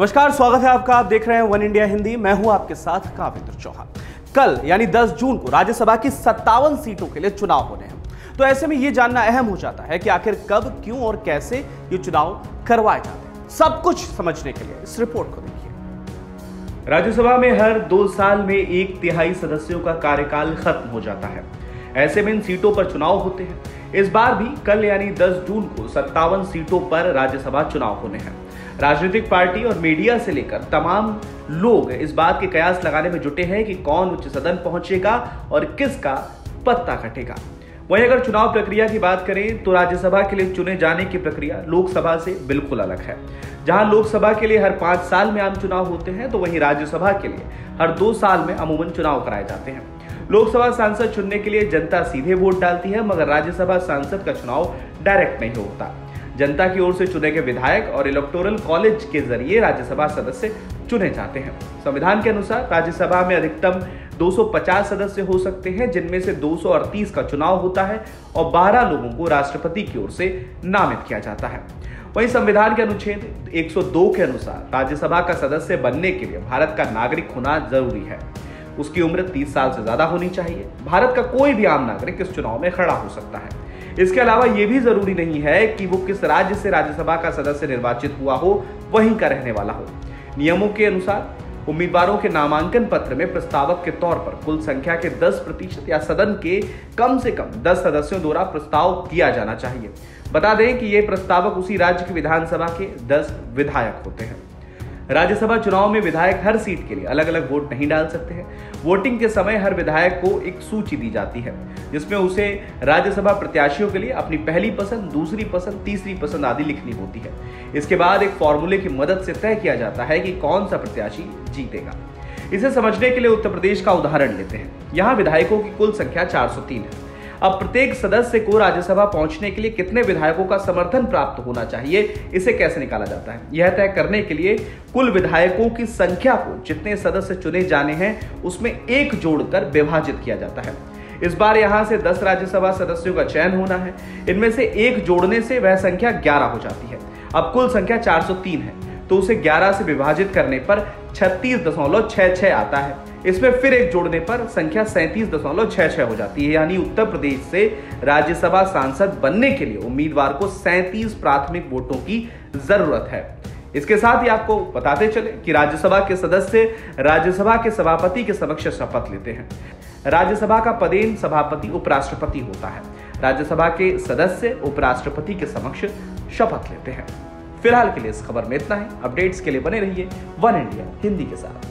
नमस्कार, स्वागत है आपका। आप देख रहे हैं वन इंडिया हिंदी। मैं हूं आपके साथ काविंद्र चौहान। कल यानी 10 जून को राज्यसभा की 57 सीटों के लिए चुनाव होने हैं। तो ऐसे में यह जानना अहम हो जाता है कि आखिर कब, क्यों और कैसे ये चुनाव करवाए जाते हैं। सब कुछ समझने के लिए इस रिपोर्ट को देखिए। राज्यसभा में हर 2 साल में 1/3 सदस्यों का कार्यकाल खत्म हो जाता है। ऐसे में इन सीटों पर चुनाव होते हैं। इस बार भी कल यानी 10 जून को 57 सीटों पर राज्यसभा चुनाव होने हैं। राजनीतिक पार्टी और मीडिया से लेकर तमाम लोग इस बात के कयास लगाने में जुटे हैं कि कौन उच्च सदन पहुंचेगा और किसका पत्ता कटेगा। वहीं अगर चुनाव प्रक्रिया की बात करें तो राज्यसभा के लिए चुने जाने की प्रक्रिया लोकसभा से बिल्कुल अलग है। जहां लोकसभा के लिए हर 5 साल में आम चुनाव होते हैं, तो वहीं राज्यसभा के लिए हर 2 साल में अमूमन चुनाव कराए जाते हैं। लोकसभा सांसद चुनने के लिए जनता सीधे वोट डालती है, मगर राज्यसभा सांसद का चुनाव डायरेक्ट नहीं होता। जनता की ओर से चुने गए विधायक और इलेक्टोरल कॉलेज के जरिए राज्यसभा सदस्य चुने जाते हैं। संविधान के अनुसार राज्यसभा में अधिकतम 250 सदस्य हो सकते हैं, जिनमें से 238 का चुनाव होता है और 12 लोगों को राष्ट्रपति की ओर से नामित किया जाता है। वहीं संविधान के अनुच्छेद 102 के अनुसार राज्यसभा का सदस्य बनने के लिए भारत का नागरिक होना जरूरी है। उसकी उम्र 30 साल से ज्यादा होनी चाहिए। भारत का कोई भी आम नागरिक इस चुनाव में खड़ा हो सकता है। इसके अलावा यह भी जरूरी नहीं है कि वो किस राज्य से राज्यसभा का सदस्य निर्वाचित हुआ हो, वहीं का रहने वाला हो। नियमों के अनुसार उम्मीदवारों के नामांकन पत्र में प्रस्तावक के तौर पर कुल संख्या के 10% या सदन के कम से कम 10 सदस्यों द्वारा प्रस्ताव किया जाना चाहिए। बता दें कि ये प्रस्तावक उसी राज्य की विधानसभा के 10 विधायक होते हैं। राज्यसभा चुनाव में विधायक हर सीट के लिए अलग अलग वोट नहीं डाल सकते हैं। वोटिंग के समय हर विधायक को एक सूची दी जाती है, जिसमें उसे राज्यसभा प्रत्याशियों के लिए अपनी पहली पसंद, दूसरी पसंद, तीसरी पसंद आदि लिखनी होती है। इसके बाद एक फॉर्मूले की मदद से तय किया जाता है कि कौन सा प्रत्याशी जीतेगा। इसे समझने के लिए उत्तर प्रदेश का उदाहरण लेते हैं। यहाँ विधायकों की कुल संख्या 403 है। अब प्रत्येक सदस्य को राज्यसभा पहुंचने के लिए कितने विधायकों का समर्थन प्राप्त होना चाहिए, इसे कैसे निकाला जाता है? यह तय करने के लिए कुल विधायकों की संख्या को जितने सदस्य चुने जाने हैं उसमें 1 जोड़कर विभाजित किया जाता है। इस बार यहां से 10 राज्यसभा सदस्यों का चयन होना है। इनमें से 1 जोड़ने से वह संख्या 11 हो जाती है। अब कुल संख्या 403 है, तो उसे 11 से विभाजित करने पर 36.66 आता है। इसमें फिर 1 जोड़ने पर संख्या 37.66 हो जाती है। यानी उत्तर प्रदेश से राज्यसभा सांसद बनने के लिए उम्मीदवार को 37 प्राथमिक वोटों की जरूरत है। इसके साथ ही आपको बताते चले कि राज्यसभा के सदस्य राज्यसभा के सभापति के समक्ष शपथ लेते हैं। राज्यसभा का पदेन सभापति उपराष्ट्रपति होता है। राज्यसभा के सदस्य उपराष्ट्रपति के समक्ष शपथ लेते हैं। फिलहाल के लिए इस खबर में इतना ही। अपडेट्स के लिए बने रहिए वन इंडिया हिंदी के साथ।